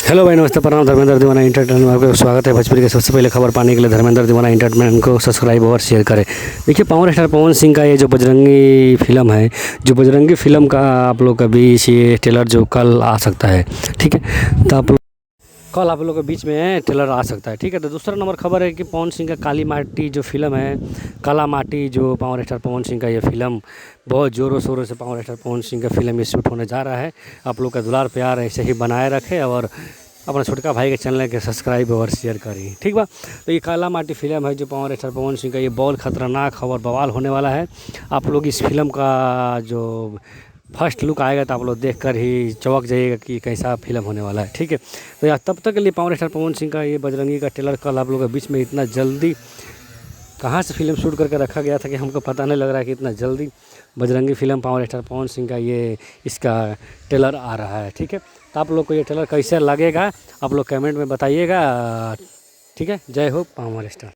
Hello भाई, नमस्ते, प्रणाम। धर्मेंद्र दीवाना इंटरटेनमेंट में आपका स्वागत है। भोजपुरी के सबसे पहले खबर पाने के लिए धर्मेंद्र दीवाना इंटरटेनमेंट को सब्सक्राइब और शेयर करें। देखिए, पावर स्टार पवन सिंह का ये जो बजरंगी फिल्म है, जो बजरंगी फिल्म का आप लोग का बीच ये ट्रेलर जो कल आ सकता है, ठीक है। तो कल आप लोग के बीच में ट्रेलर आ सकता है, ठीक है। तो दूसरा नंबर खबर है कि पवन सिंह का काली माटी जो फिल्म है, काला माटी, जो पावर स्टार पवन सिंह का ये फिल्म बहुत ज़ोरों शोरों से पावर स्टार पवन सिंह का फिल्म ये शूट होने जा रहा है। आप लोग का दुलार प्यार ऐसे ही बनाए रखे और अपना छोटका भाई के चैनल के सब्सक्राइब और शेयर करी, ठीक बा। तो ये काला माटी फिल्म है जो पावर स्टार पवन सिंह का, ये बहुत खतरनाक और बवाल होने वाला है। आप लोग इस फिल्म का जो फर्स्ट लुक आएगा तो आप लोग देखकर ही चौंक जाइएगा कि कैसा फिल्म होने वाला है, ठीक है। तो यार, तब तक के लिए पावर स्टार पवन सिंह का ये बजरंगी का ट्रेलर कल आप लोगों के बीच में इतना जल्दी कहाँ से फिल्म शूट करके रखा गया था कि हमको पता नहीं लग रहा है कि इतना जल्दी Bajrangi film power star Pawan Singh का ये इसका ट्रेलर आ रहा है, ठीक है। तो आप लोग को ये ट्रेलर कैसे लगेगा आप लोग कमेंट में बताइएगा, ठीक है। जय हो पावर स्टार।